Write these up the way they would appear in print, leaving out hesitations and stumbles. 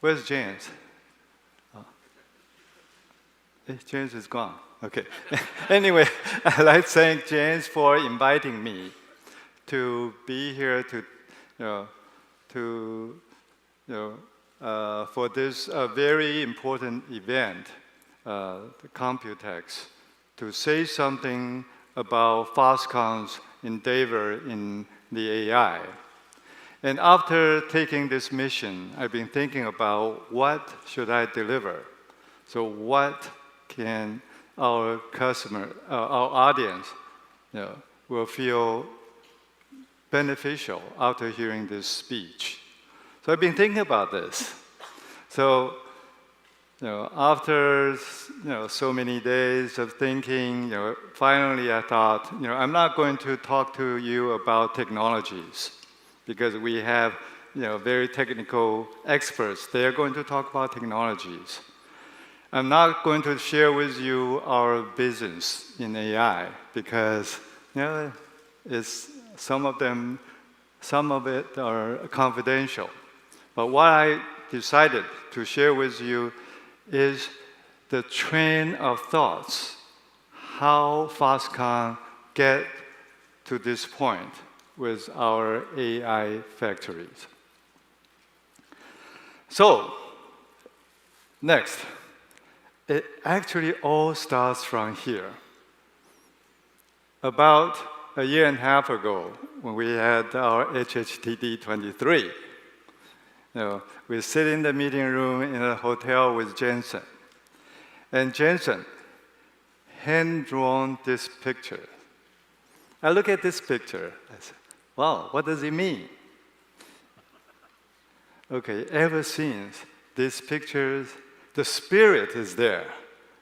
Where's James? James is gone. Okay. Anyway, I'd like to thank James for inviting me to be here for this very important event, the Computex, to say something about Foxconn's endeavor in the AI. And after taking this mission, I've been thinking about what should I deliver. So what can our customer, our audience, will feel beneficial after hearing this speech. So I've been thinking about this. So, after so many days of thinking, finally I thought, I'm not going to talk to you about technologies because we have, very technical experts. They are going to talk about technologies. I'm not going to share with you our business in AI because, it's some of it are confidential. But what I decided to share with you is the train of thoughts, how Foxconn get to this point with our AI factories. So, next, it actually all starts from here. About a year and a half ago, when we had our HHTD 23, we sit in the meeting room in a hotel with Jensen. And Jensen hand-drawn this picture. I look at this picture, I say, wow, what does it mean? Okay, ever since these pictures, the spirit is there,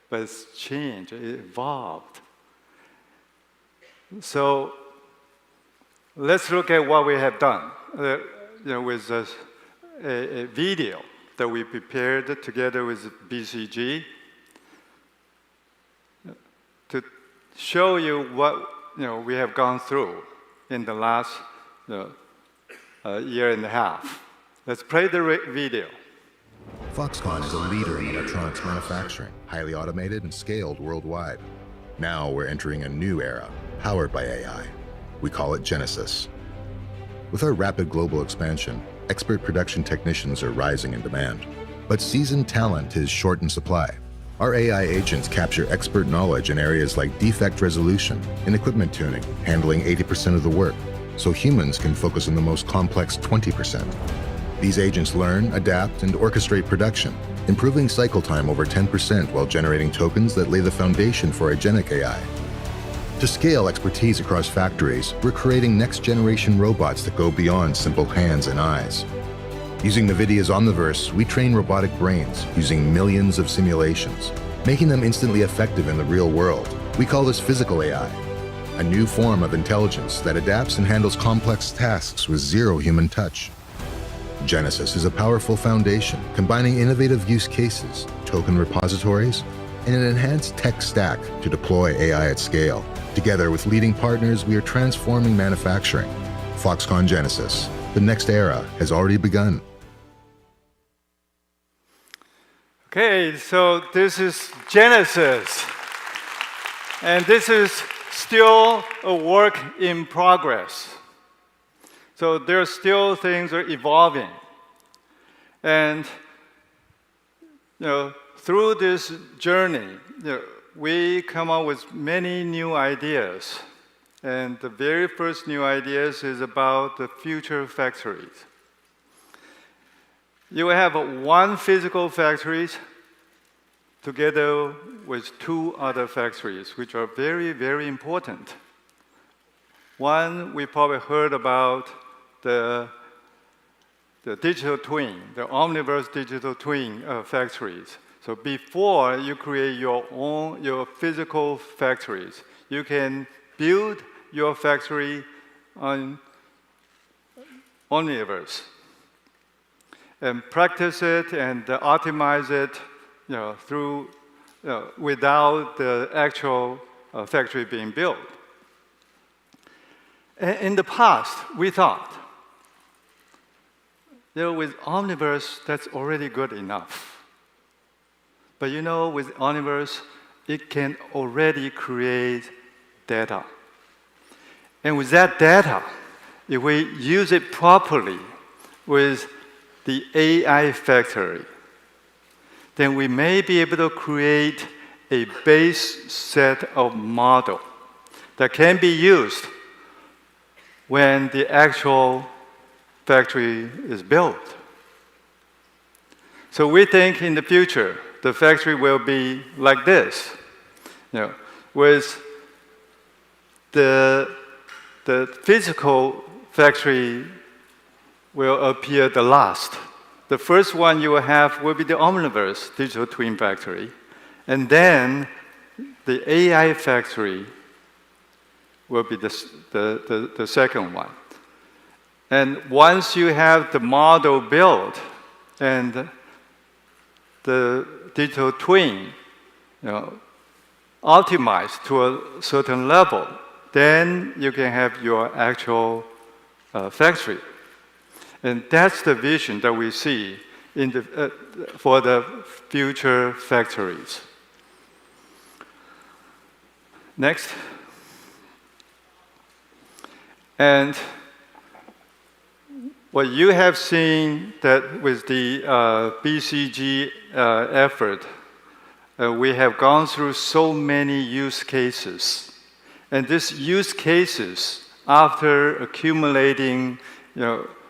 but it's changed, it evolved. So let's look at what we have done with a video that we prepared together with BCG to show you what we have gone through in the last year and a half. Let's play the video. Foxconn is a leader in electronics manufacturing, highly automated and scaled worldwide. Now we're entering a new era, powered by AI. We call it Genesis. With our rapid global expansion, expert production technicians are rising in demand. But seasoned talent is short in supply. Our AI agents capture expert knowledge in areas like defect resolution and equipment tuning, handling 80% of the work, so humans can focus on the most complex 20%. These agents learn, adapt, and orchestrate production, improving cycle time over 10% while generating tokens that lay the foundation for agentic AI. To scale expertise across factories, we're creating next-generation robots that go beyond simple hands and eyes. Using NVIDIA's Omniverse, we train robotic brains using millions of simulations, making them instantly effective in the real world. We call this physical AI, a new form of intelligence that adapts and handles complex tasks with zero human touch. Genesis is a powerful foundation, combining innovative use cases, token repositories, and an enhanced tech stack to deploy AI at scale. Together with leading partners, we are transforming manufacturing. Foxconn Genesis, the next era has already begun. Okay, so this is Genesis. And this is still a work in progress. So there are still things are evolving. And through this journey, we come up with many new ideas. And the very first new ideas is about the future factories. You have one physical factory together with two other factories, which are very, very important. One, we probably heard about the digital twin, the Omniverse digital twin factories. So before you create your physical factories, you can build your factory on Omniverse and practice it and optimize it, without the actual factory being built. In the past, we thought with Omniverse, that's already good enough. But with Omniverse, it can already create data. And with that data, if we use it properly with the AI factory, then we may be able to create a base set of model that can be used when the actual factory is built. So we think in the future, the factory will be like this, with the physical factory will appear the last. The first one you will have will be the Omniverse digital twin factory. And then the AI factory will be the second one. And once you have the model built and the digital twin optimized to a certain level, then you can have your actual factory. And that's the vision that we see for the future factories. Next. And what you have seen that with the BCG effort, we have gone through so many use cases. And these use cases, after accumulating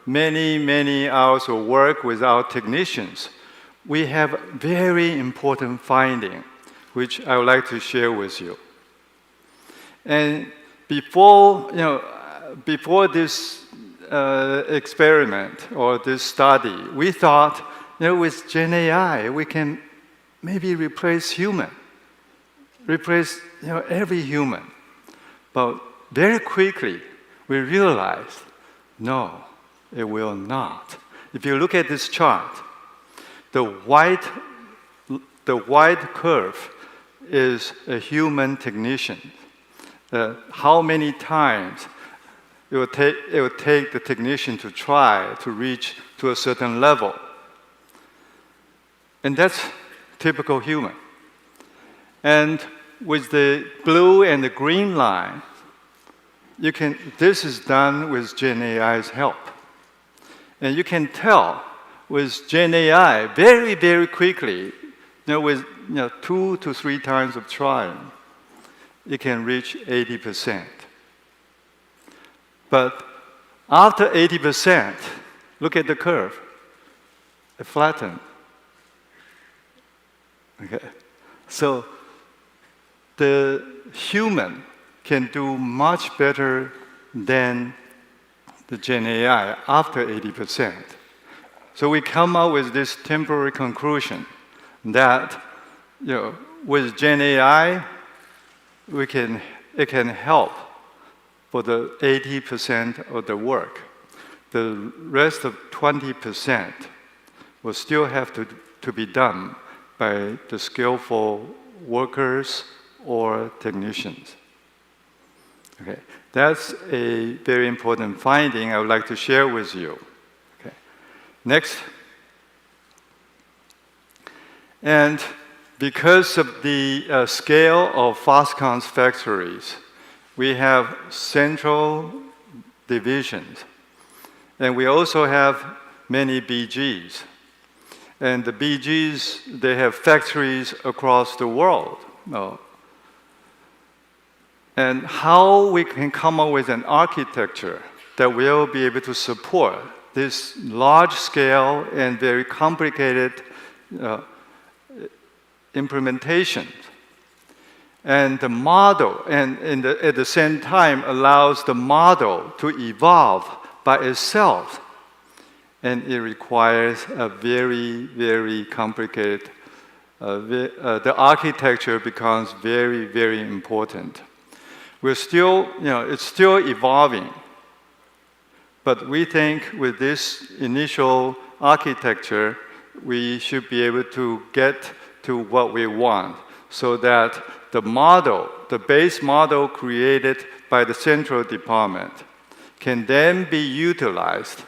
many hours of work with our technicians, we have very important finding, which I would like to share with you. And before this experiment or this study, we thought, with Gen AI, we can maybe replace every human. But very quickly, we realized, no, it will not. If you look at this chart, the white curve is a human technician. How many times it will take the technician to try to reach to a certain level. And that's typical human. And with the blue and the green line, this is done with Gen AI's help. And you can tell with Gen AI very, very quickly, with 2 to 3 times of trying, it can reach 80%. But after 80%, look at the curve. It flattened. Okay. So the human can do much better than the Gen AI after 80%. So we come up with this temporary conclusion that with Gen AI, it can help for the 80% of the work. The rest of 20% will still have to be done by the skillful workers or technicians. Okay, that's a very important finding I would like to share with you. Okay, next. And because of the scale of Foxconn's factories, we have central divisions. And we also have many BGs. And the BGs, they have factories across the world. And how we can come up with an architecture that will be able to support this large scale and very complicated implementation. And the model, and at the same time, allows the model to evolve by itself. And it requires a very, very complicated, the architecture becomes very, very important. We're still, it's still evolving. But we think with this initial architecture, we should be able to get to what we want, so that the model, the base model created by the central department, can then be utilized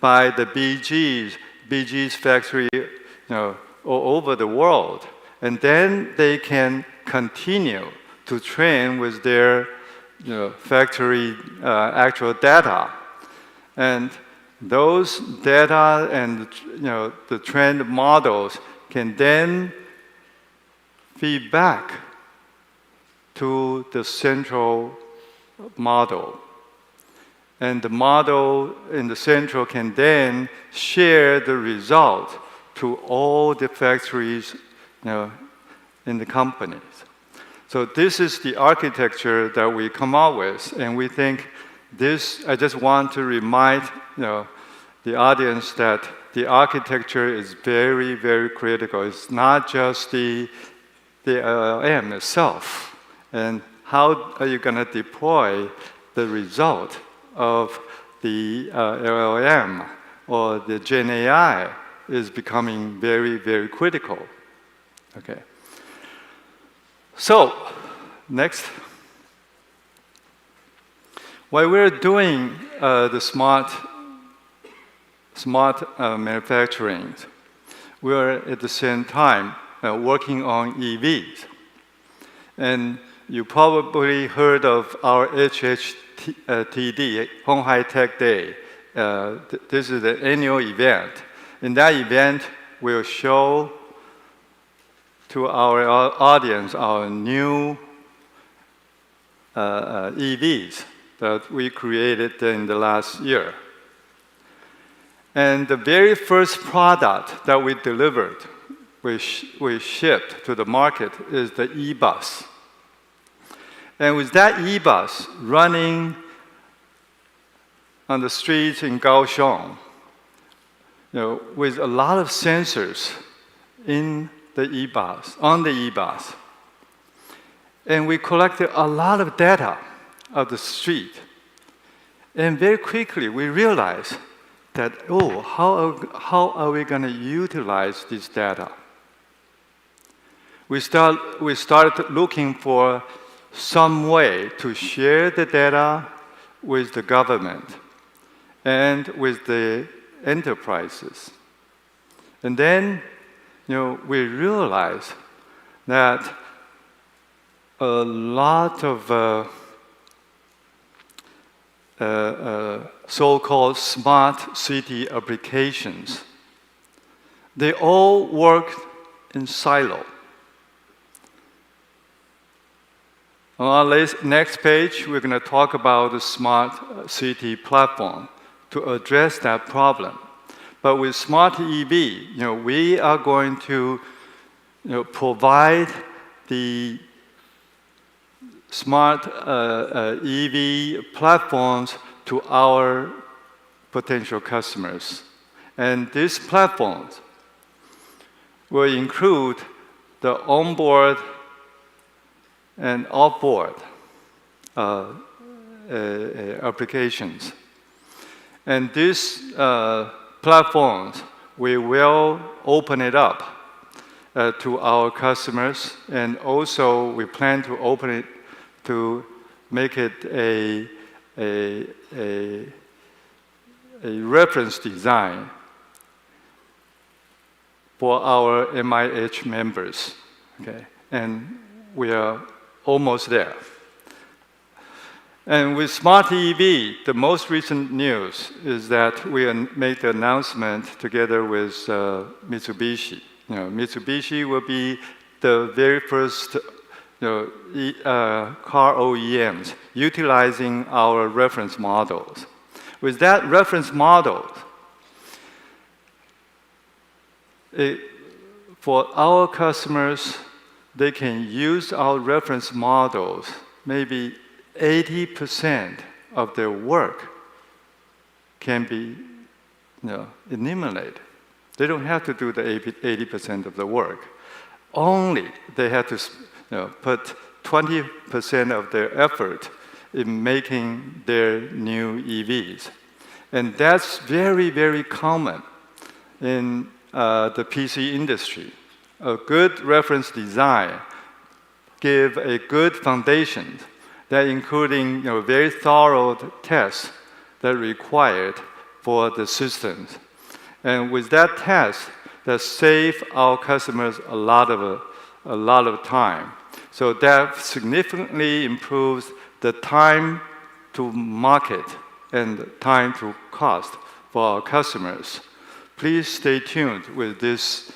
by the BG's factory, all over the world. And then they can continue to train with their factory actual data. And those data and the trained models can then feed back to the central model. And the model in the central can then share the result to all the factories in the companies. So this is the architecture that we come up with, and we think this, I just want to remind the audience that the architecture is very, very critical. It's not just the LLM itself, and how are you going to deploy the result of the LLM or the Gen AI is becoming very, very critical. Okay. So, next. While we're doing the smart manufacturing, we're at the same time working on EVs. And you probably heard of our HHTD, Honghai Tech Day. This is the annual event. In that event, we'll show to our audience our new EVs that we created in the last year. And the very first product that we delivered, we shipped to the market, is the e-bus. And with that e-bus running on the streets in Kaohsiung, with a lot of sensors in the e-bus, on the e-bus. And we collected a lot of data of the street. And very quickly we realized that, how are we going to utilize this data? We started looking for some way to share the data with the government and with the enterprises. And then, we realized that a lot of so-called smart city applications, they all work in silo. On our next page, we're going to talk about the smart city platform to address that problem. But with smart EV, we are going to provide the smart EV platforms to our potential customers. And these platforms will include the onboard and offboard applications. And these platforms, we will open it up to our customers, and also we plan to open it to make it a reference design for our MIH members. Okay, and we are almost there. And with Smart EV, the most recent news is that we made the announcement together with Mitsubishi. Mitsubishi will be the very first car OEMs utilizing our reference models. With that reference model, for our customers, they can use our reference models. Maybe 80% of their work can be eliminated. They don't have to do the 80% of the work. Only they have to put 20% of their effort in making their new EVs. And that's very, very common in the PC industry. A good reference design gives a good foundation that including very thorough tests that are required for the systems. And with that test, that saved our customers a lot of time. So that significantly improves the time to market and time to cost for our customers. Please stay tuned with this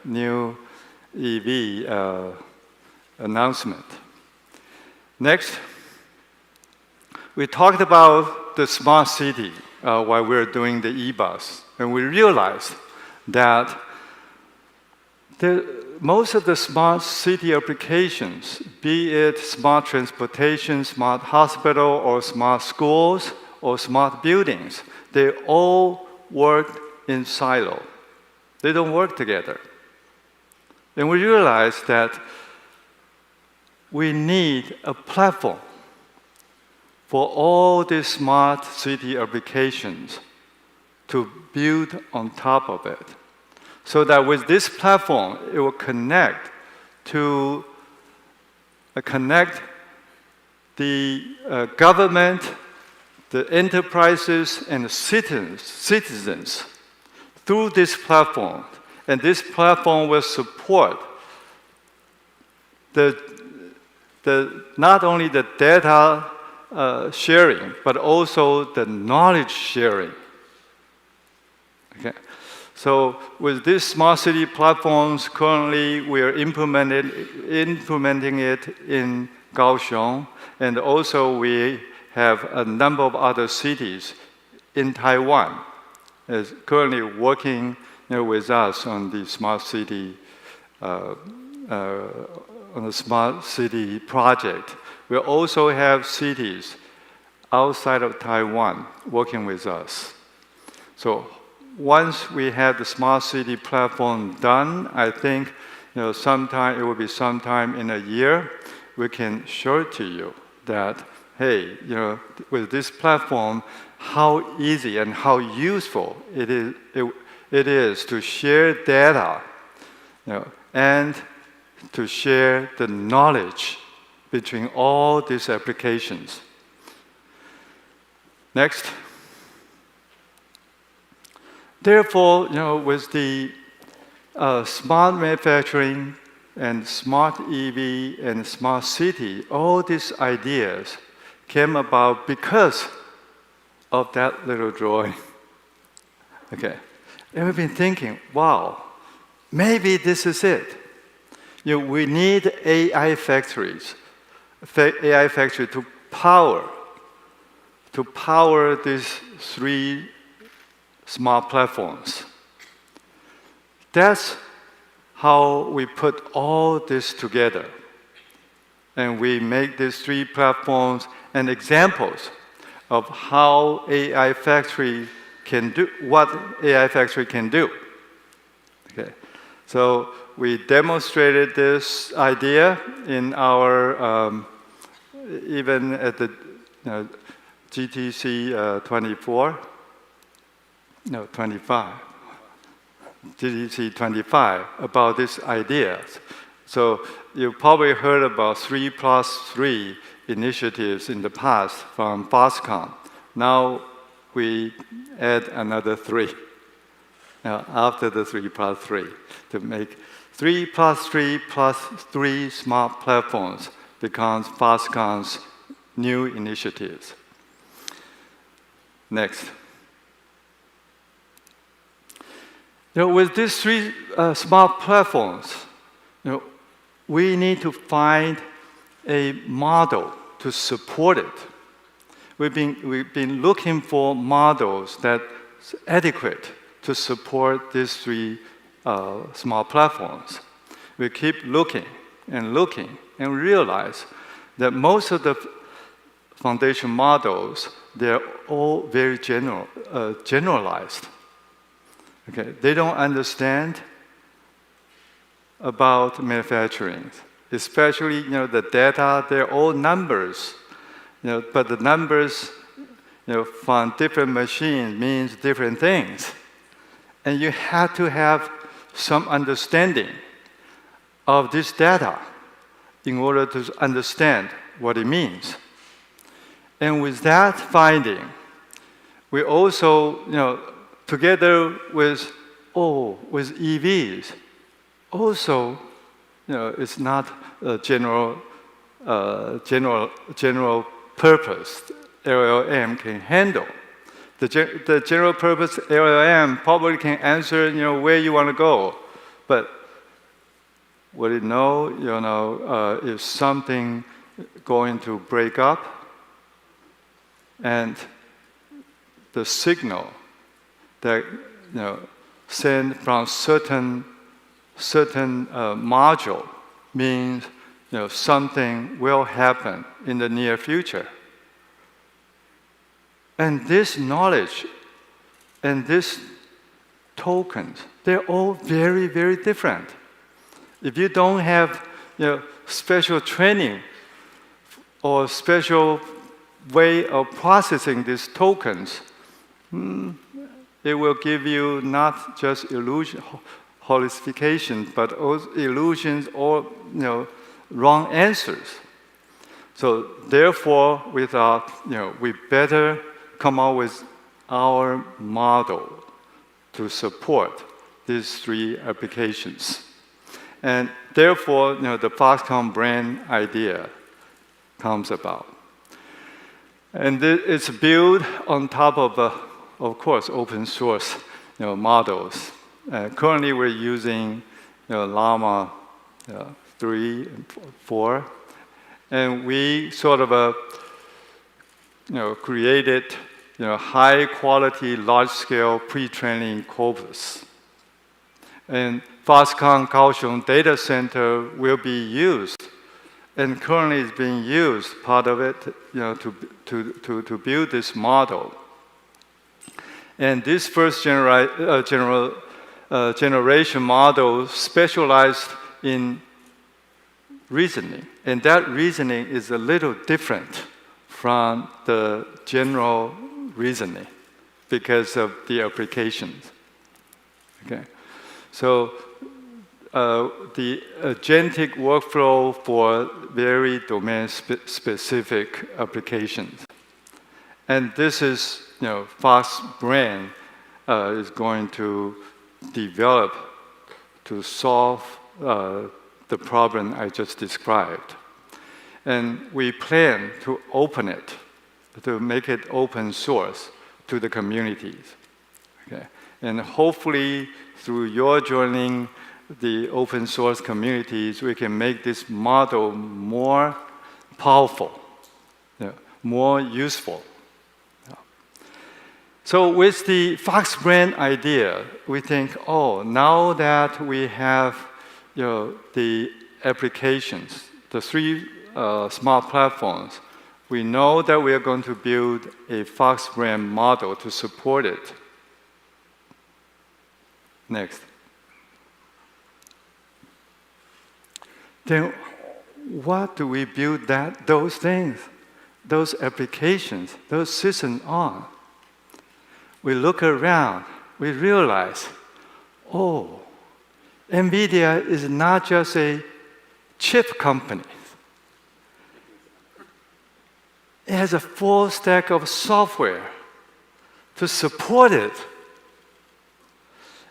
new EV announcement. Next, we talked about the smart city while we were doing the e-bus, and we realized that most of the smart city applications, be it smart transportation, smart hospital, or smart schools, or smart buildings, they all work in silo. They don't work together. And we realized that we need a platform for all these smart city applications to build on top of it. So that with this platform, it will connect the government, the enterprises, and the citizens through this platform. And this platform will support not only the data sharing, but also the knowledge sharing. Okay. So with these smart city platforms, currently we are implementing it in Kaohsiung, and also we have a number of other cities in Taiwan is currently working with us on the smart city project. We also have cities outside of Taiwan working with us. So once we have the smart city platform done, I think it will be sometime in a year, we can show it to you that, hey, with this platform, how easy and how useful it is to share data, and to share the knowledge between all these applications. Next. Therefore, with the smart manufacturing and smart EV and smart city, all these ideas came about because of that little drawing. Okay. And we've been thinking, wow, maybe this is it. We need AI factories to power these three smart platforms. That's how we put all this together. And we make these three platforms and examples of how AI factory can do, what AI factory can do. Okay. So we demonstrated this idea in our, even at the GTC 25, GTC 25 about this idea. So you probably heard about 3+3 initiatives in the past from Foxconn. Now we add another 3 after the 3+3 to make 3+3+3 smart platforms becomes Foxconn's new initiatives. Next. With these three smart platforms, we need to find a model to support it. We've been looking for models that's adequate to support these three smart platforms. We keep looking and realize that most of the foundation models, they're all very generalized. Okay, they don't understand about manufacturing, especially the data. They're all numbers, but the numbers, from different machines means different things, and you have to have some understanding of this data in order to understand what it means. And with that finding, we also, together with EVs, also, it's not a general purpose LLM can handle. The general purpose LLM probably can answer, where you want to go, but would it know, if something going to break up, and the signal that sent from certain module means something will happen in the near future. And this knowledge and this tokens, they're all very, very different. If you don't have special training or special way of processing these tokens, it will give you not just illusion, hallucinations, but also illusions or wrong answers. So therefore, we thought we better come up with our model to support these three applications. And therefore, the Foxconn brand idea comes about. And it's built on top of course, open source models. Currently, we're using Llama 3 and 4, and we sort of created high-quality, large-scale pre-training corpus. And Foxconn Kaohsiung data center will be used, and currently is being used, part of it, to build this model. And this first generation model specialized in reasoning, and that reasoning is a little different from the general reasoning because of the applications. Okay, so the agentic workflow for very domain-specific applications. And this is, Fox brand is going to develop to solve the problem I just described. And we plan to open it, to make it open source to the communities. Okay? And hopefully, through your joining the open source communities, we can make this model more powerful, more useful. So with the Fox brand idea, we think, now that we have the applications, the three smart platforms, we know that we are going to build a Fox brand model to support it. Next. Then what do we build those things, those applications, those systems on? We look around, we realize, NVIDIA is not just a chip company. It has a full stack of software to support it.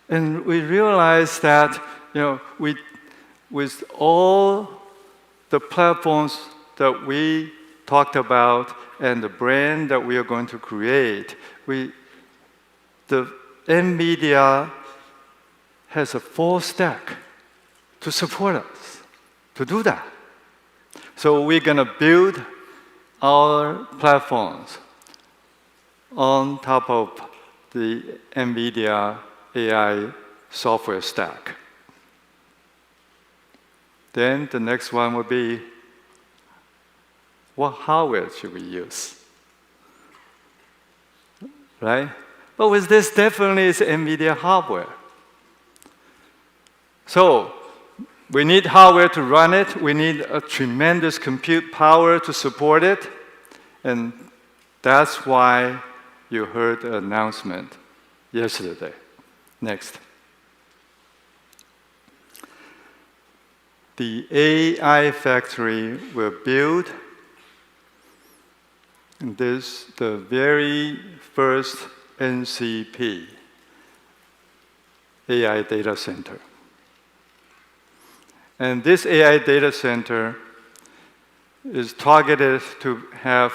And we realize that, with all the platforms that we talked about and the brand that we are going to create, the NVIDIA has a full stack to support us to do that. So we're going to build our platforms on top of the NVIDIA AI software stack. Then the next one would be, what hardware should we use? Right? But with this, definitely it's NVIDIA hardware. So we need hardware to run it. We need a tremendous compute power to support it. And that's why you heard the announcement yesterday. Next. The AI factory will build And this is the very first NCP, AI data center. And this AI data center is targeted to have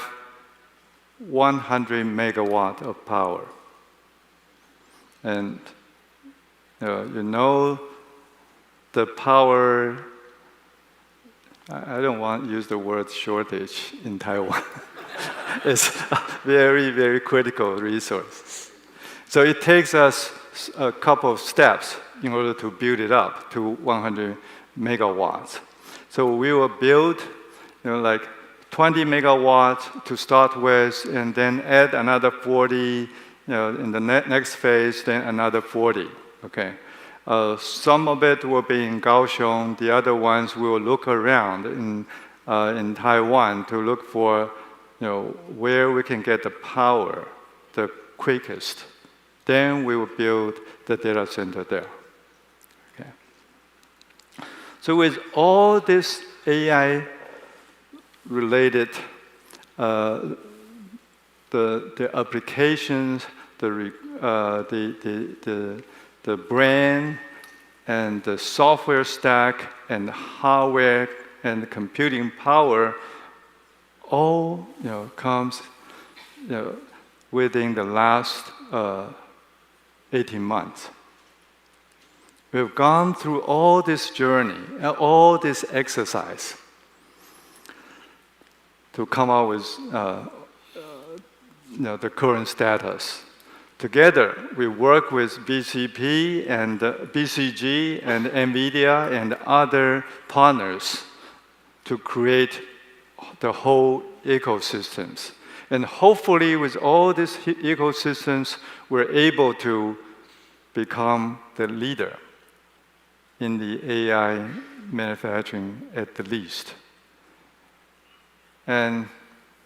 100 megawatt of power. And you know the power, I don't want to use the word shortage in Taiwan. It's a very, very critical resource. So it takes us a couple of steps in order to build it up to 100 megawatts. So we will build like 20 megawatts to start with, and then add another 40 in the next phase, then another 40, okay? Some of it will be in Kaohsiung, the other ones we will look around in Taiwan to look for where we can get the power the quickest. Then we will build the data center there, okay? So with all this AI-related the applications, the brain, and the software stack, and hardware, and the computing power, all comes within the last 18 months. We've gone through all this journey, all this exercise, to come out with the current status. Together, we work with BCP and BCG and NVIDIA and other partners to create the whole ecosystems. And hopefully, with all these ecosystems, we're able to become the leader in the AI manufacturing at the least. And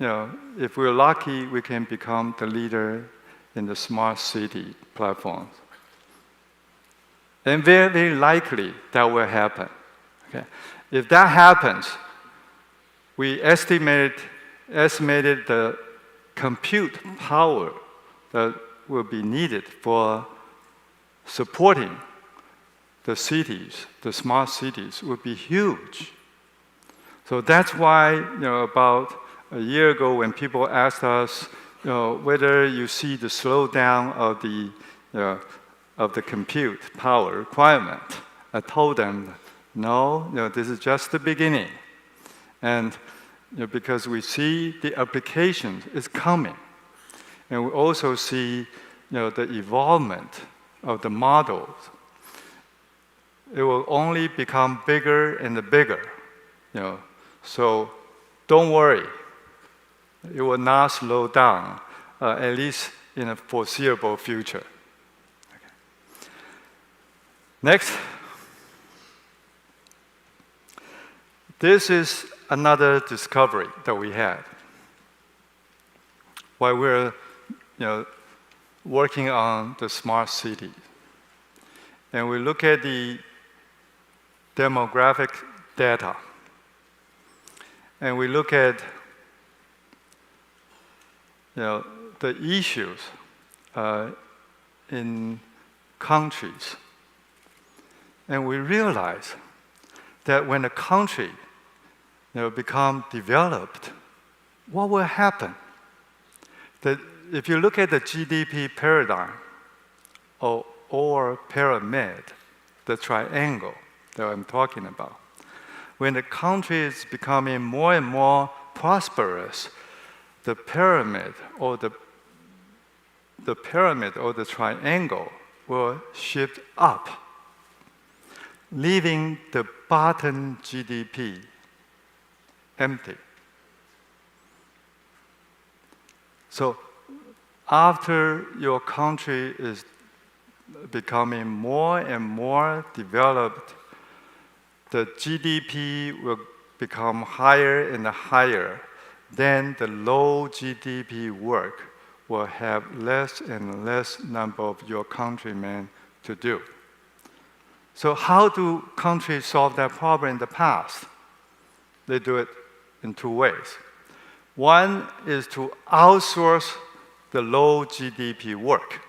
if we're lucky, we can become the leader in the smart city platforms. And very, very likely that will happen. Okay? If that happens, we estimated the compute power that will be needed for supporting the cities, the smart cities, would be huge. So that's why, about a year ago, when people asked us, whether you see the slowdown of the compute power requirement, I told them, no, this is just the beginning. And because we see the application is coming, and we also see the evolvement of the models. It will only become bigger and bigger. So don't worry. It will not slow down, at least in a foreseeable future. Okay. Next. This is another discovery that we had while we're working on the smart city. And we look at the demographic data. And we look at the issues in countries. And we realize that when a country become developed, what will happen? That if you look at the GDP paradigm or pyramid, the triangle that I'm talking about, when the country is becoming more and more prosperous, the pyramid or the triangle will shift up, leaving the bottom GDP empty. So after your country is becoming more and more developed, the GDP will become higher and higher. Then the low GDP work will have less and less number of your countrymen to do. So how do countries solve that problem in the past? They do it in two ways. One is to outsource the low GDP work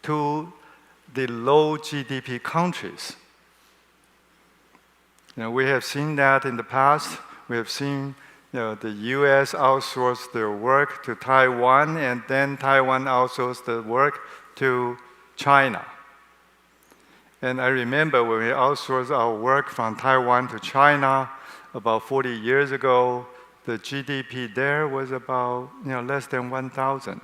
to the low GDP countries. We have seen that in the past. We have seen the US outsource their work to Taiwan, and then Taiwan outsourced the work to China. And I remember when we outsourced our work from Taiwan to China about 40 years ago, the GDP there was about less than 1,000.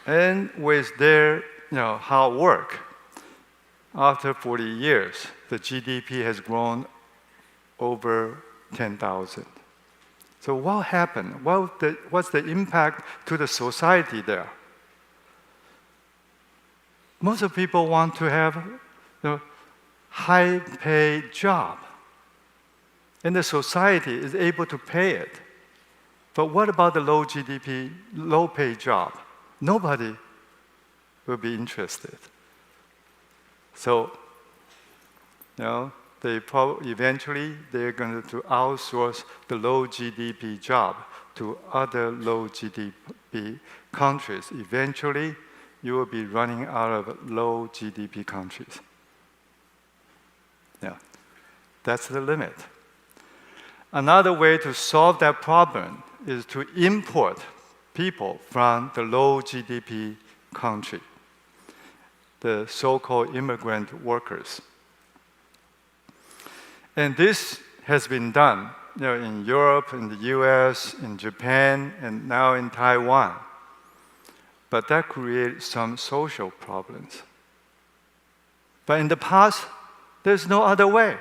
And with their hard work, after 40 years, the GDP has grown over 10,000. So what happened? What's the impact to the society there? Most of people want to have a high-paid job, and the society is able to pay it. But what about the low GDP, low-paid job? Nobody will be interested. So, eventually they're going to outsource the low GDP job to other low GDP countries. Eventually, you will be running out of low GDP countries. Yeah, that's the limit. Another way to solve that problem is to import people from the low GDP country, the so-called immigrant workers. And this has been done in Europe, in the US, in Japan, and now in Taiwan. But that creates some social problems. But in the past, there's no other way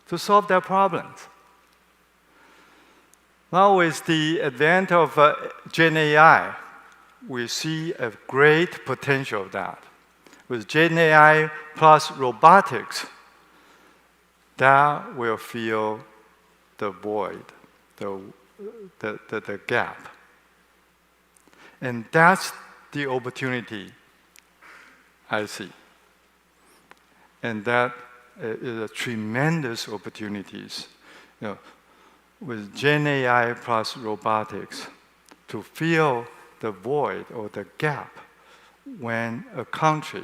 to solve that problems. Now with the advent of Gen AI, we see a great potential of that. With Gen AI plus robotics, that will fill the void, the gap. And that's the opportunity I see. And that is a tremendous opportunities with Gen AI plus robotics to fill the void or the gap when a country,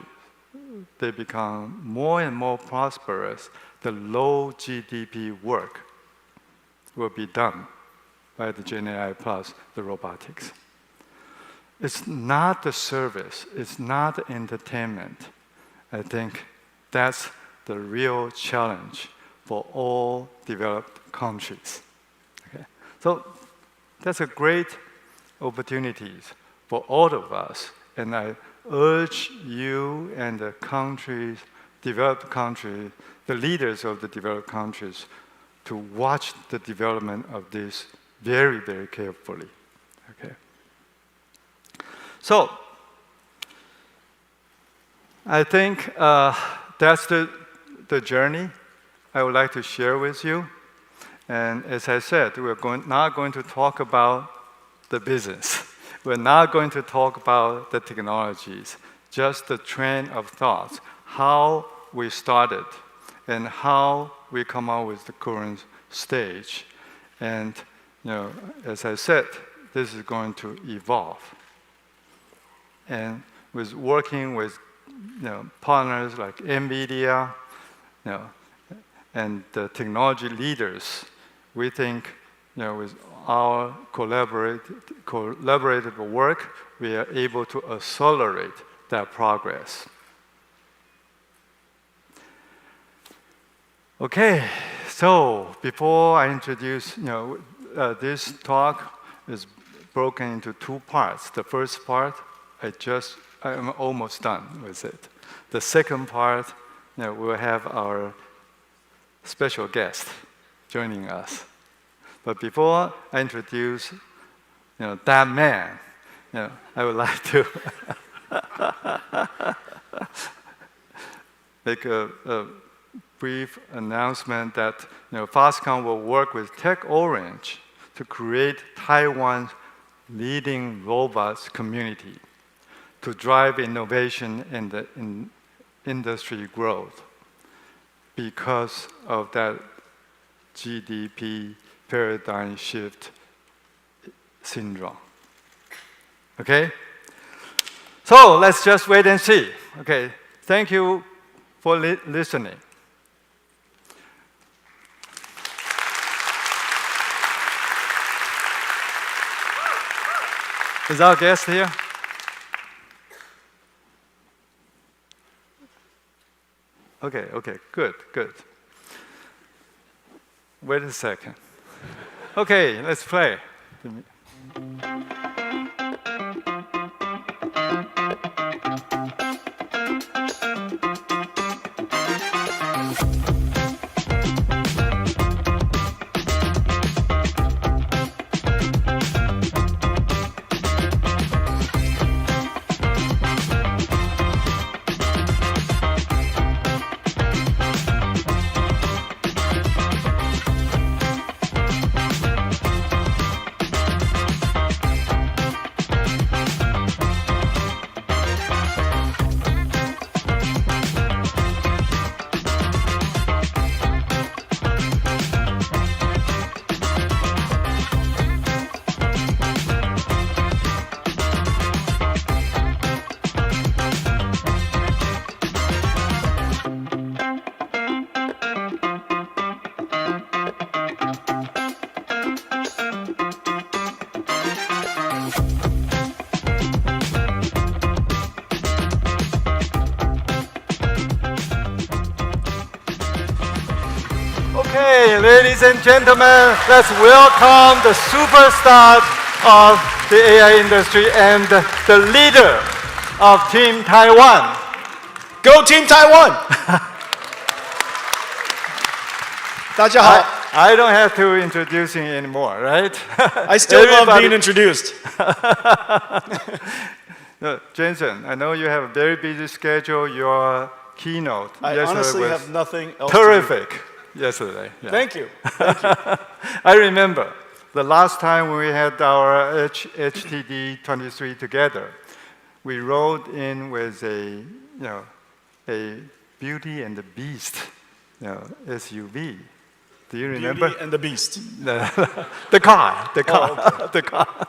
they become more and more prosperous, the low GDP work will be done by the Gen AI plus the robotics. It's not the service, it's not entertainment. I think that's the real challenge for all developed countries. Okay? So that's a great opportunity for all of us, and I urge you and the countries, developed countries, the leaders of the developed countries, to watch the development of this very, very carefully. Okay. So, I think that's the journey I would like to share with you. And as I said, we're not going to talk about the business. We're not going to talk about the technologies, just the train of thoughts, how we started and how we come out with the current stage. And as I said, this is going to evolve. And with working with partners like NVIDIA and the technology leaders, we think with our collaborative work, we are able to accelerate that progress. Okay, so before I introduce, this talk is broken into two parts. The first part, I'm almost done with it. The second part, we'll have our special guest joining us. But before I introduce, that man, I would like to make a brief announcement that Foxconn will work with TechOrange to create Taiwan's leading robots community to drive innovation and the industry growth. Because of that GDP paradigm shift syndrome. Okay? So let's just wait and see. Okay, thank you for listening. Is our guest here? Okay, good. Wait a second. Okay, let's play. Okay, ladies and gentlemen, let's welcome the superstar of the AI industry and the leader of Team Taiwan. Go Team Taiwan! 大家好。I don't have to introduce him anymore, right? I still love being introduced. No, Jensen, I know you have a very busy schedule. Your keynote I honestly was have nothing else terrific to do. yesterday. Yeah. Thank you. I remember the last time we had our HTD 23 together, we rode in with a Beauty and the Beast SUV. Do you remember? Beauty and the Beast. The car. Oh, okay. The car.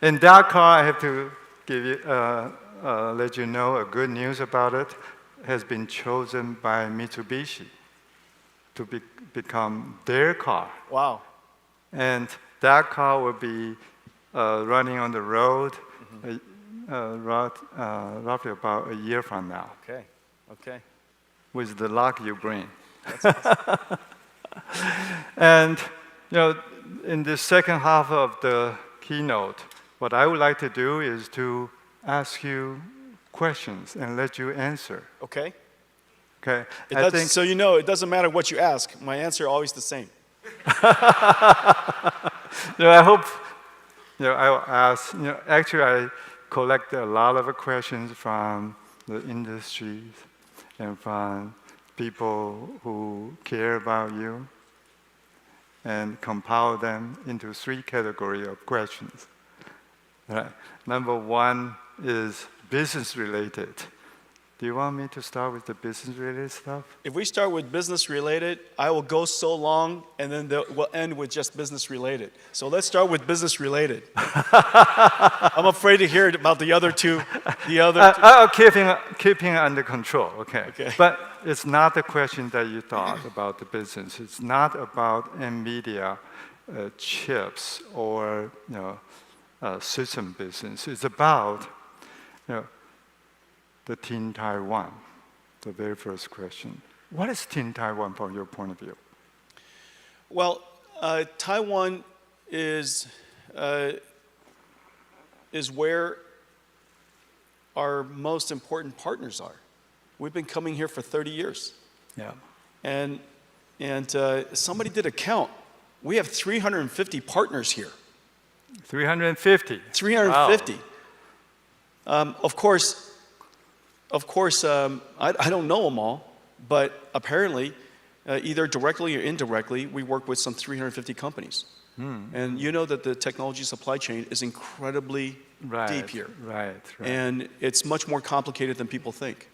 In that car, I have to give you, let you know a good news about it. Has been chosen by Mitsubishi to become their car. Wow. And that car will be running on the road roughly about a year from now. Okay. With the luck you bring. That's awesome. And in the second half of the keynote, what I would like to do is to ask you questions and let you answer. Okay. Okay. So it doesn't matter what you ask. My answer is always the same. I hope I will ask. Actually, I collect a lot of questions from the industries and from people who care about you, and compile them into 3 categories of questions. Right. Number 1 is business related. Do you want me to start with the business related stuff? If we start with business related, I will go so long, and then we'll end with just business related. So let's start with business related. I'm afraid to hear about the other two. I'll keeping it under control. Okay. But it's not the question that you thought about the business. It's not about NVIDIA chips or system business. It's about the Team Taiwan, the very first question. What is Team Taiwan from your point of view? Well, Taiwan is where our most important partners are. We've been coming here for 30 years. Yeah. And somebody did a count. We have 350 partners here. 350? 350. Wow. Of course, I don't know them all, but apparently, either directly or indirectly, we work with some 350 companies. And you know that the technology supply chain is incredibly deep here. Right. And it's much more complicated than people think.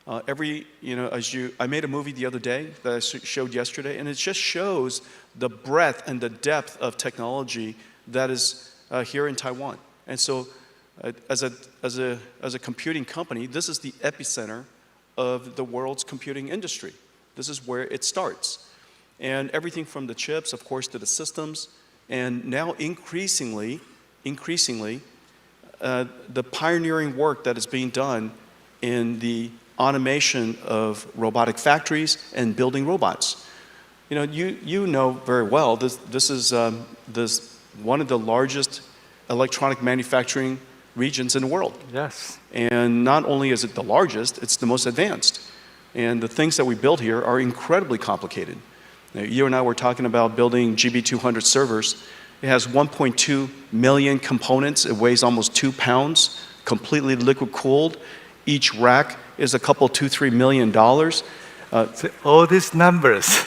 I made a movie the other day that I showed yesterday, and it just shows the breadth and the depth of technology that is here in Taiwan. And so, as a computing company, this is the epicenter of the world's computing industry. This is where it starts. And everything from the chips, of course, to the systems, and now increasingly, the pioneering work that is being done in the automation of robotic factories and building robots. You know very well, this is one of the largest electronic manufacturing regions in the world. Yes. And not only is it the largest, it's the most advanced. And the things that we build here are incredibly complicated. Now, you and I were talking about building GB200 servers. It has 1.2 million components. It weighs almost 2 pounds, completely liquid cooled. Each rack is a couple, $2-3 million. All these numbers.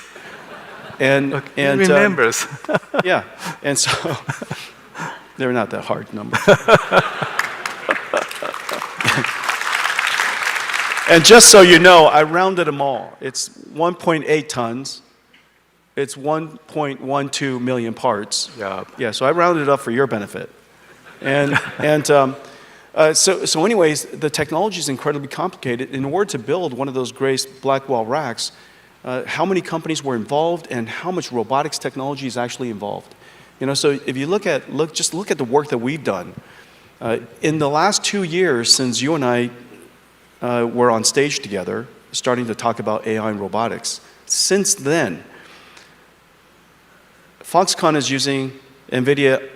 And remembers. Yeah, and so they're not that hard numbers. And just so you know, I rounded them all. It's 1.8 tons. It's 1.12 million parts. Yeah. So I rounded it up for your benefit. So anyways, the technology is incredibly complicated. In order to build one of those Grace Blackwell racks, how many companies were involved and how much robotics technology is actually involved? So if you look at the work that we've done. In the last 2 years since you and I were on stage together, starting to talk about AI and robotics, since then, Foxconn is using NVIDIA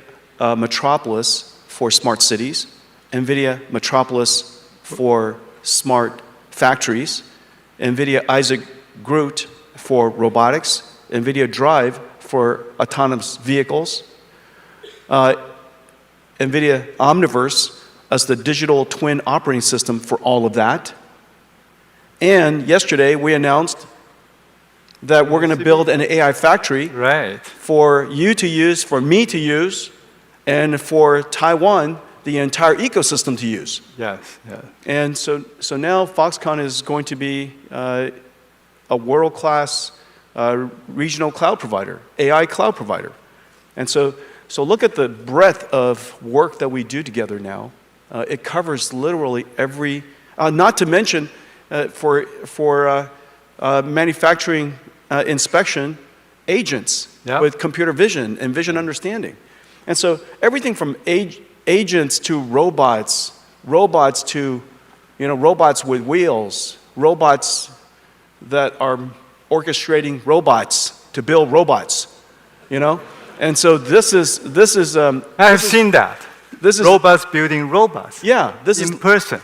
Metropolis for smart cities, NVIDIA Metropolis for smart factories, NVIDIA Isaac Groot for robotics, NVIDIA Drive for autonomous vehicles, NVIDIA Omniverse as the digital twin operating system for all of that. And yesterday we announced that we're going to build an AI factory for you to use, for me to use, and for Taiwan, the entire ecosystem to use. Yes. And so now Foxconn is going to be a world-class regional cloud provider, AI cloud provider. And so look at the breadth of work that we do together now. It covers literally every, not to mention for manufacturing inspection agents with computer vision and vision understanding. And so everything from agents to robots to, robots with wheels, robots that are orchestrating robots to build robots, And so this is. I have seen that. This is robots building robots. Yeah, this is in person.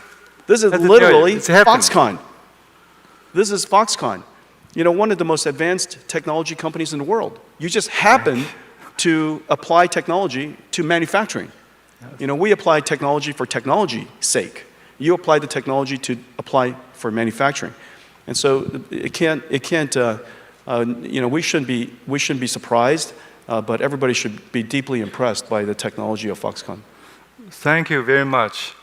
This is literally Foxconn. This is Foxconn. One of the most advanced technology companies in the world. You just happen to apply technology to manufacturing. We apply technology for technology's sake. You apply the technology to apply for manufacturing. And so it can't. We shouldn't be surprised, but everybody should be deeply impressed by the technology of Foxconn. Thank you very much.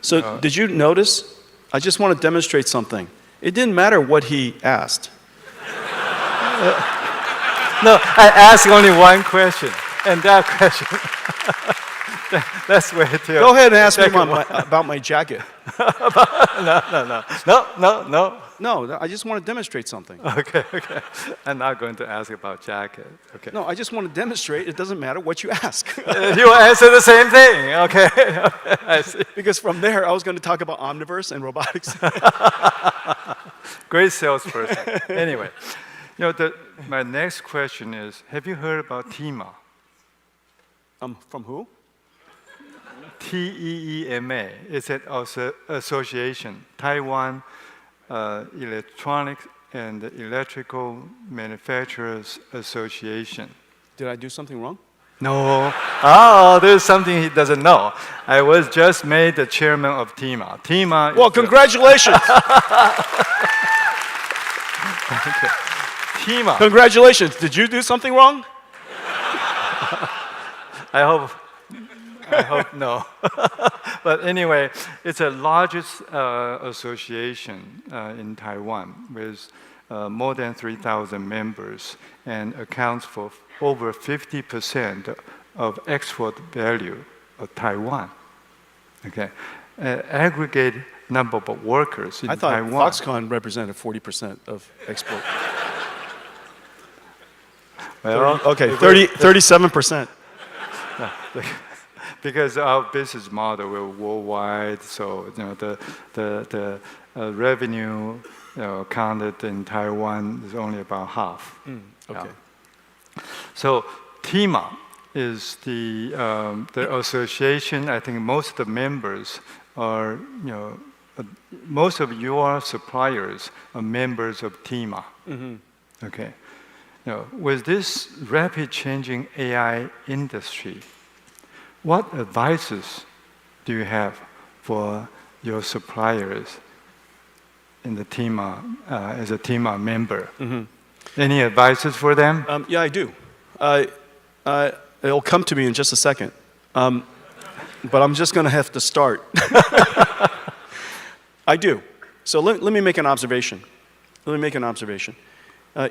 So did you notice? I just want to demonstrate something. It didn't matter what he asked. No, I asked only one question, and that question. That's where it is. Go ahead and ask me about my jacket. No. No, I just want to demonstrate something. Okay. I'm not going to ask about jacket. Okay. No, I just want to demonstrate. It doesn't matter what you ask. You answer the same thing. Okay. I see. Because from there, I was going to talk about Omniverse and robotics. Great salesperson. Anyway, my next question is: have you heard about TEMA? From who? TEEMA. It's an association, Taiwan Electronics and Electrical Manufacturers Association. Did I do something wrong? No. Oh, there's something he doesn't know. I was just made the chairman of TEMA. TEMA. Well, congratulations. Okay. TEMA. Congratulations. Did you do something wrong? I hope I hope no. But anyway, it's the largest association in Taiwan with more than 3,000 members and accounts for over 50% of export value of Taiwan. Okay, aggregate number of workers in Taiwan. I thought Foxconn represented 40% of export. Well, 37%. Because our business model we're worldwide, so the revenue counted in Taiwan is only about half. Okay. Yeah. So TIMA is the association. I think most of the members are, most of your suppliers are members of TIMA. Okay. With this rapid changing AI industry, what advices do you have for your suppliers in the TIMA, as a TIMA member? Any advices for them? Yeah, I do. It'll come to me in just a second. But I'm just going to have to start. I do. So let me make an observation.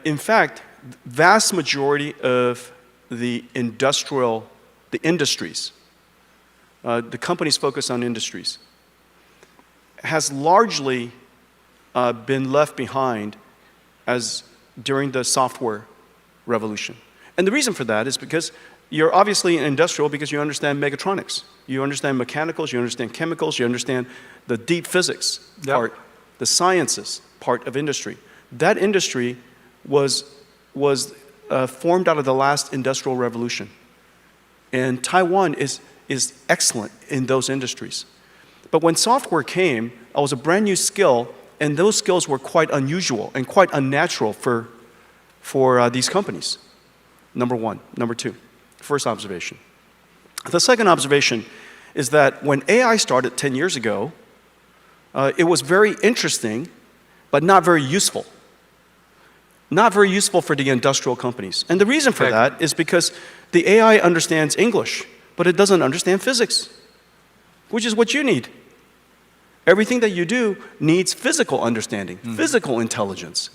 In fact, vast majority of the industries, the companies focused on industries, has largely been left behind as during the software revolution. And the reason for that is because you're obviously industrial because you understand mechatronics. You understand mechanicals, you understand chemicals, you understand the deep physics part, the sciences part of industry. That industry was formed out of the last industrial revolution. And Taiwan is excellent in those industries. But when software came, it was a brand new skill, and those skills were quite unusual and quite unnatural for these companies. Number one. Number two, first observation. The second observation is that when AI started 10 years ago, it was very interesting, but not very useful. Not very useful for the industrial companies. And the reason for that is because the AI understands English, but it doesn't understand physics, which is what you need. Everything that you do needs physical understanding, physical intelligence.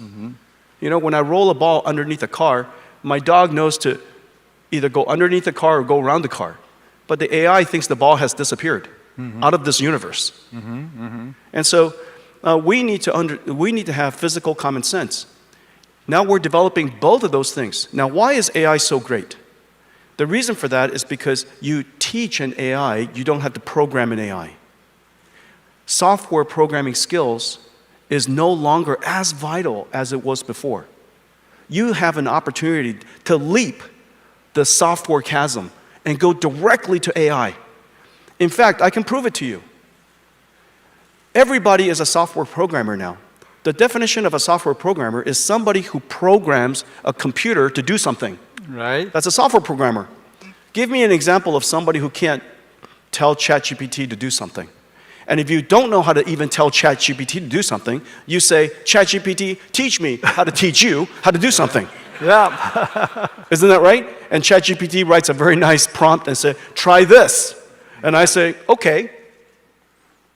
When I roll a ball underneath a car, my dog knows to either go underneath the car or go around the car. But the AI thinks the ball has disappeared out of this universe. And so we need to have physical common sense. Now we're developing both of those things. Now, why is AI so great? The reason for that is because you teach an AI, you don't have to program an AI. Software programming skills is no longer as vital as it was before. You have an opportunity to leap the software chasm and go directly to AI. In fact, I can prove it to you. Everybody is a software programmer now. The definition of a software programmer is somebody who programs a computer to do something. Right. That's a software programmer. Give me an example of somebody who can't tell ChatGPT to do something. And if you don't know how to even tell ChatGPT to do something, you say, ChatGPT, teach me how to teach you how to do something. Yeah. Isn't that right? And ChatGPT writes a very nice prompt and says, try this. And I say, okay.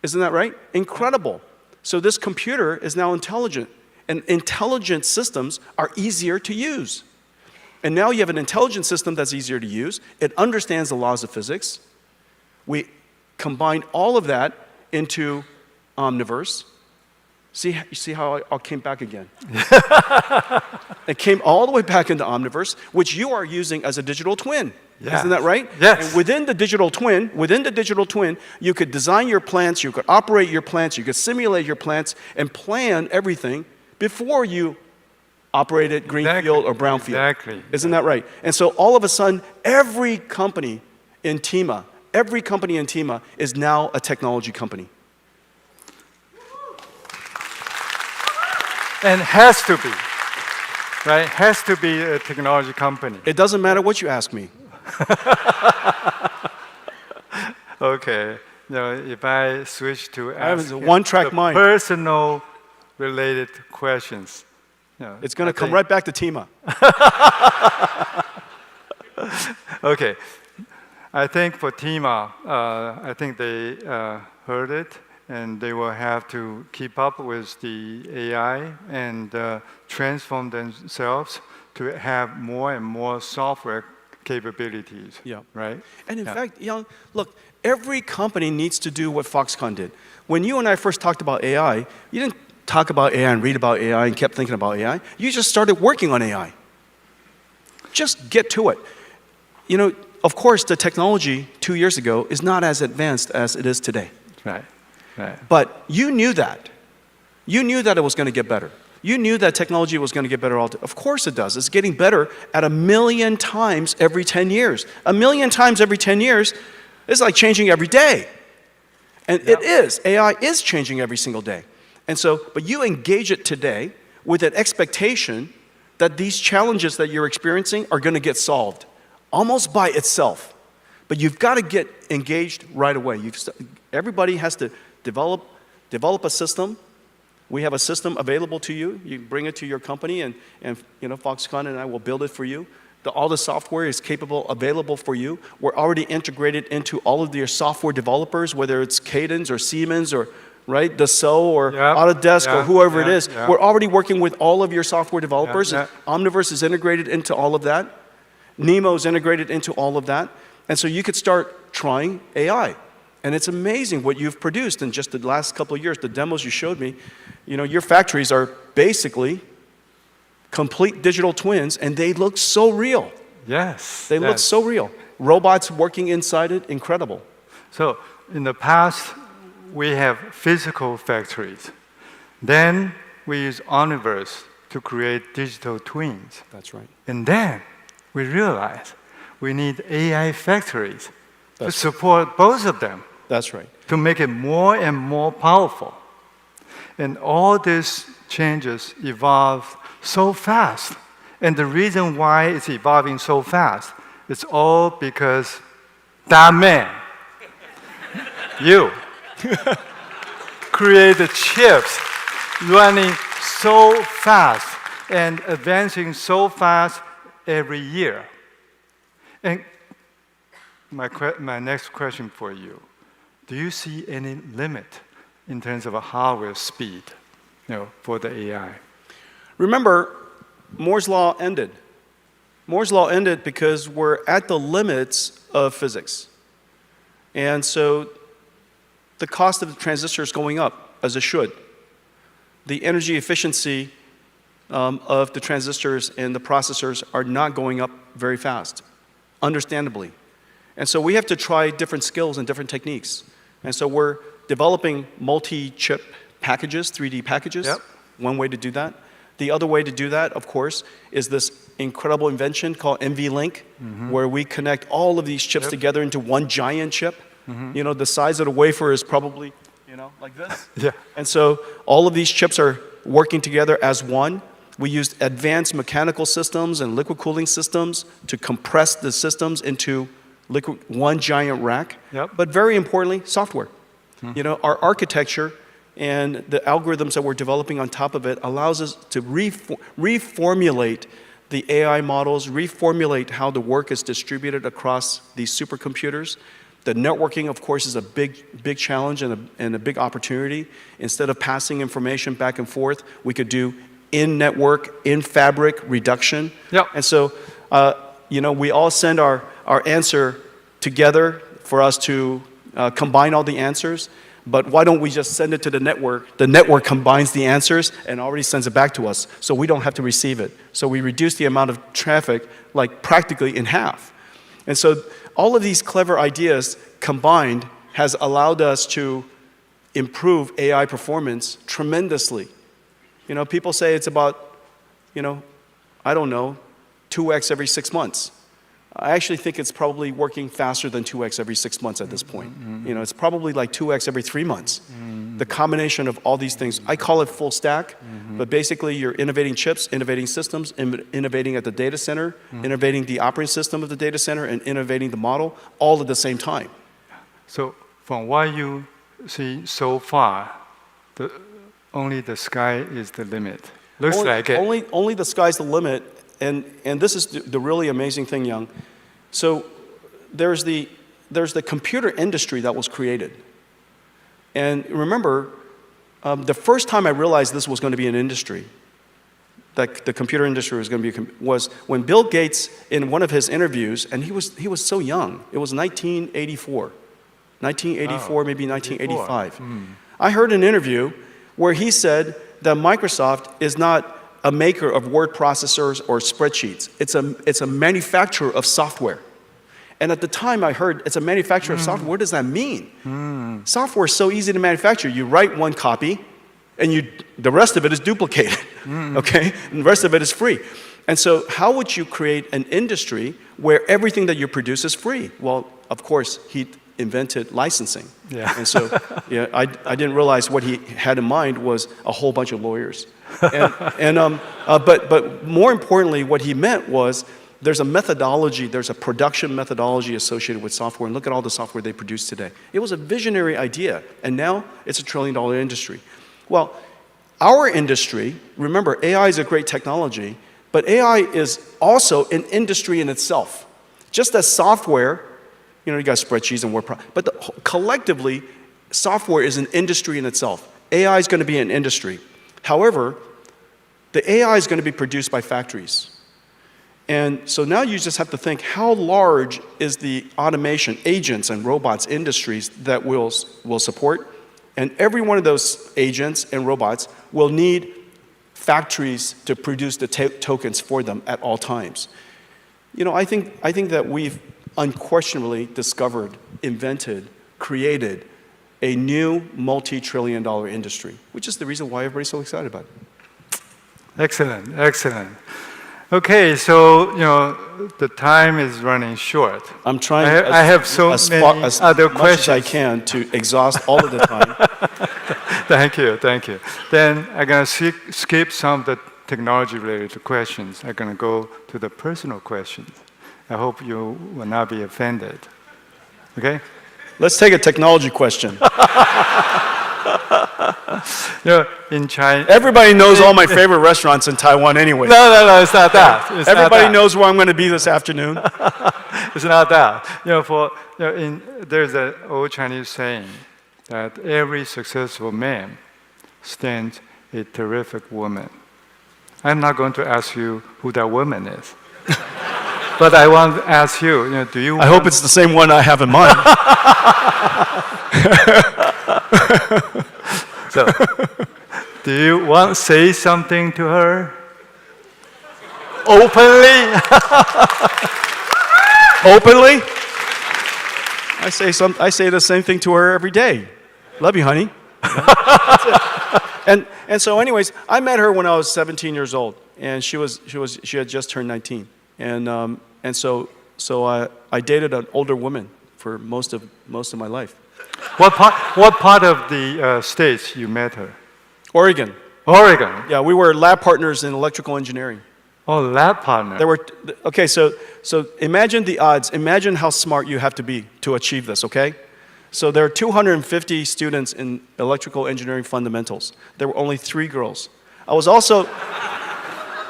Isn't that right? Incredible. So this computer is now intelligent. And intelligent systems are easier to use. And now you have an intelligent system that's easier to use. It understands the laws of physics. We combine all of that into Omniverse. You see how I came back again? It came all the way back into Omniverse, which you are using as a digital twin. Yes. Isn't that right? Yes. And within the digital twin, you could design your plants, you could operate your plants, you could simulate your plants, and plan everything before you operate it greenfield or brownfield. Exactly. Isn't that right? And so all of a sudden, every company in TIMA is now a technology company. And has to be, right? Has to be a technology company. It doesn't matter what you ask me. Okay. If I switch to ask one-track mind. Personal related questions. It's going to come right back to TIMA. Okay. I think for TIMA, I think they heard it, and they will have to keep up with the AI and transform themselves to have more and more software capabilities. Yeah. Right? And in fact, look, every company needs to do what Foxconn did. When you and I first talked about AI, you didn't talk about AI and read about AI and kept thinking about AI. You just started working on AI. Just get to it. Of course, the technology 2 years ago is not as advanced as it is today. Right. Right. But you knew that. You knew that it was going to get better. You knew that technology was going to get better. Of course it does. It's getting better at 1,000,000 times every 10 years. 1,000,000 times every 10 years is like changing every day. And it is. AI is changing every single day. And so, but you engage it today with an expectation that these challenges that you're experiencing are going to get solved almost by itself. But you've got to get engaged right away. Everybody has to develop a system. We have a system available to you. You bring it to your company, and Foxconn and I will build it for you. All the software is available for you. We're already integrated into all of your software developers, whether it's Cadence or Siemens or Dassault or Autodesk or whoever it is. We're already working with all of your software developers. Omniverse is integrated into all of that. Nemo is integrated into all of that. And so you could start trying AI. And it's amazing what you've produced in just the last couple of years. The demos you showed me, your factories are basically complete digital twins, and they look so real. Yes. They look so real. Robots working inside it, incredible. So in the past, we have physical factories. Then we use Omniverse to create digital twins. That's right. And then we realize we need AI factories to support both of them. That's right. To make it more and more powerful. And all these changes evolve so fast. And the reason why it's evolving so fast is all because that man, you, created chips running so fast and advancing so fast every year. And my next question for you, do you see any limit in terms of hardware speed, for the AI? Remember, Moore's Law ended. Moore's Law ended because we're at the limits of physics. And so the cost of the transistor is going up, as it should. The energy efficiency of the transistors and the processors are not going up very fast, understandably. And so we have to try different skills and different techniques. And so we're developing multi-chip packages, 3D packages, one way to do that. The other way to do that, of course, is this incredible invention called NVLink, where we connect all of these chips together into one giant chip. The size of the wafer is probably, like this. And so all of these chips are working together as one. We used advanced mechanical systems and liquid cooling systems to compress the systems into one giant rack. But very importantly, software. Our architecture and the algorithms that we're developing on top of it allows us to reformulate the AI models, reformulate how the work is distributed across these supercomputers. The networking, of course, is a big challenge and a big opportunity. Instead of passing information back and forth, we could do in-network, in-fabric reduction. And so, we all send our answer together for us to combine all the answers. But why don't we just send it to the network? The network combines the answers and already sends it back to us, so we don't have to receive it. So we reduce the amount of traffic practically in half. And so all of these clever ideas combined has allowed us to improve AI performance tremendously. People say it's about, 2x every 6 months. I actually think it's probably working faster than 2x every 6 months at this point. It's probably like 2x every 3 months. The combination of all these things, I call it full stack, but basically you're innovating chips, innovating systems, innovating at the data center, innovating the operating system of the data center, and innovating the model all at the same time. So from what you see so far, only the sky is the limit. Looks like it. Only the sky's the limit. And this is the really amazing thing, Young. So there's the there's the computer industry that was created. And remember, the first time I realized this was going to be an industry, that the computer industry was going to be, was when Bill Gates, in one of his interviews, and he was so young, it was 1984, maybe 1985. I heard an interview where he said that Microsoft is not a maker of word processors or spreadsheets. It's a manufacturer of software. And at the time I heard it's a manufacturer of software. What does that mean? Software is so easy to manufacture. You write one copy, and the rest of it is duplicated, okay? And the rest of it is free. And so how would you create an industry where everything that you produce is free? Well, of course, he invented licensing. Yeah. And so yeah, I didn't realize what he had in mind was a whole bunch of lawyers. But more importantly, what he meant was there's a methodology, there's a production methodology associated with software, and look at all the software they produce today. It was a visionary idea, and now it's $1 trillion industry. Well, our industry, remember, AI is a great technology, but AI is also an industry in itself. Just as software, you got spreadsheets and word processors, but collectively, software is an industry in itself. AI is going to be an industry. However, the AI is going to be produced by factories. And so now you just have to think, how large is the automation, agents and robots industries that we'll support? And every one of those agents and robots will need factories to produce the tokens for them at all times. I think that we've unquestionably discovered, invented, created a new multi-trillion-dollar industry, which is the reason why everybody's so excited about it. Excellent, excellent. Okay, so the time is running short. I'm trying. I have so many other questions. As much as I can to exhaust all of the time. Thank you. Then I'm going to skip some of the technology-related questions. I'm going to go to the personal questions. I hope you will not be offended. Okay? Let's take a technology question. In China, everybody knows all my favorite restaurants in Taiwan anyway. No, it's not that. Everybody knows where I'm going to be this afternoon. It's not that. There's an old Chinese saying that every successful man stands a terrific woman. I'm not going to ask you who that woman is. But I want to ask you, do you? I hope it's the same one I have in mind. So, do you want to say something to her? Openly? Openly? I say the same thing to her every day. Love you, honey. And so, anyways, I met her when I was 17 years old, and she had just turned 19, and so I dated an older woman for most of my life. What part of the States you met her? Oregon. Yeah, we were lab partners in electrical engineering. Oh, lab partner. Okay, so imagine the odds. Imagine how smart you have to be to achieve this, okay? So there are 250 students in electrical engineering fundamentals. There were only 3 girls. I was also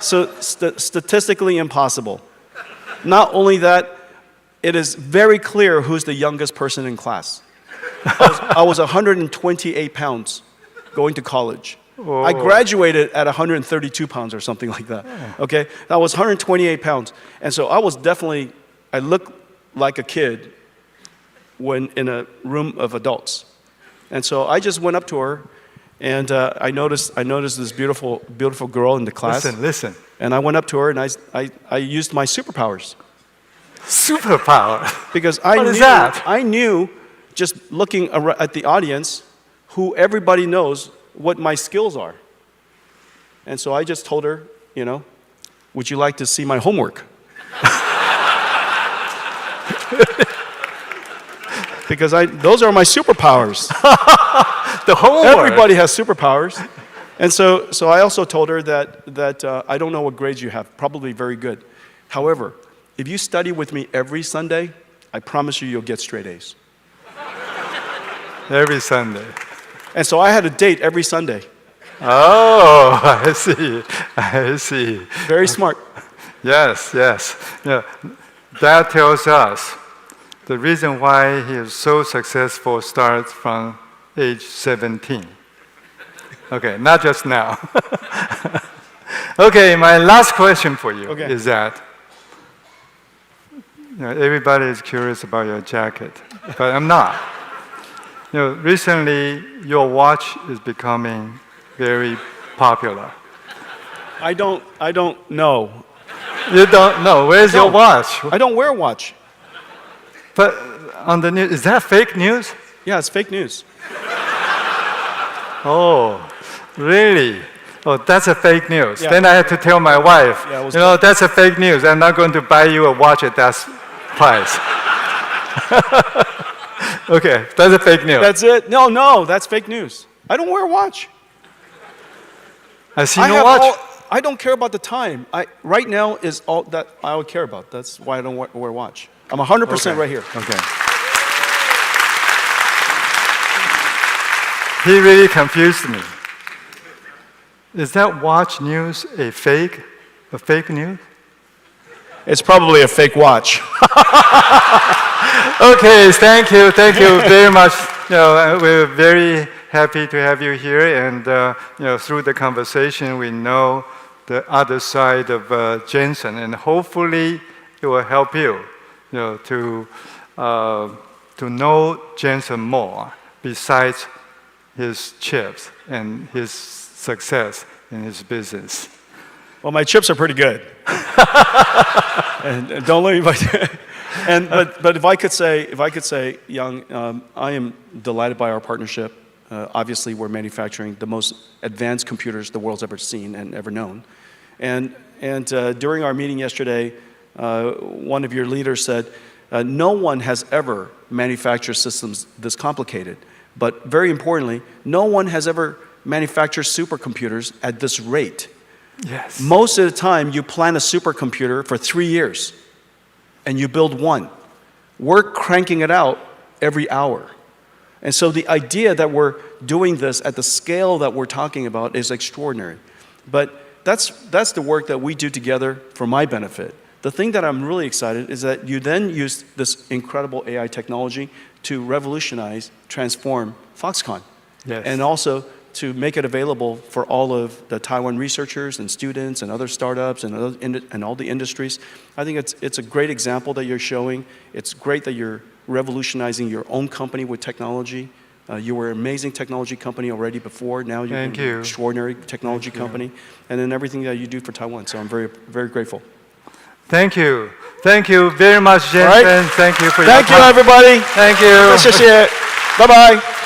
statistically impossible. Not only that, it is very clear who's the youngest person in class. I was 128 pounds going to college. Whoa. I graduated at 132 pounds or something like that. Okay? I was 128 pounds. And so I looked like a kid when in a room of adults. And so I just went up to her, and I noticed this beautiful girl in the class. Listen. And I went up to her, and I used my superpowers. Superpower? Because I knew, just looking at the audience, who everybody knows what my skills are. And so I just told her, would you like to see my homework? Because those are my superpowers. The homework. Everybody has superpowers. And so I also told her that I don't know what grades you have, probably very good. However, if you study with me every Sunday, I promise you'll get straight A's. Every Sunday. And so I had a date every Sunday. Oh, I see. Very smart. Yes. Yeah. That tells us the reason why he is so successful starts from age 17. Okay, not just now. Okay, my last question for you is that everybody is curious about your jacket, but I'm not. Recently your watch is becoming very popular. I don't know. You don't know. Where's your watch? I don't wear a watch. But on the news, is that fake news? Yeah, it's fake news. Oh, really? Oh, that's a fake news. Yeah. Then I had to tell my wife, that's a fake news. I'm not going to buy you a watch at that price. Okay, that's a fake news. That's it? No, that's fake news. I don't wear a watch. I see no watch. I don't care about the time. Right now is all that I would care about. That's why I don't wear a watch. I'm 100% right here. Okay. He really confused me. Is that watch news a fake news? It's probably a fake watch. Okay, thank you very much. We're very happy to have you here, and through the conversation, we know the other side of Jensen, and hopefully it will help you, to know Jensen more besides his chips and his success in his business. Well, my chips are pretty good. and don't let me. But if I could say, Young, I am delighted by our partnership. Obviously, we're manufacturing the most advanced computers the world's ever seen and ever known. And during our meeting yesterday, one of your leaders said, no one has ever manufactured systems this complicated. But very importantly, no one has ever manufactured supercomputers at this rate. Yes. Most of the time, you plan a supercomputer for 3 years, and you build one. We're cranking it out every hour. And so the idea that we're doing this at the scale that we're talking about is extraordinary. But that's the work that we do together for my benefit. The thing that I'm really excited is that you then use this incredible AI technology to revolutionize, transform Foxconn. Yes. And also to make it available for all of the Taiwan researchers and students and other startups and all the industries. I think it's a great example that you're showing. It's great that you're revolutionizing your own company with technology. You were an amazing technology company already before. Now you're an extraordinary technology company. And then everything that you do for Taiwan. So I'm very, very grateful. Thank you. Thank you very much, Jensen. Right. Thank you for your time. Thank you, everybody. Thank you. 谢谢。拜拜。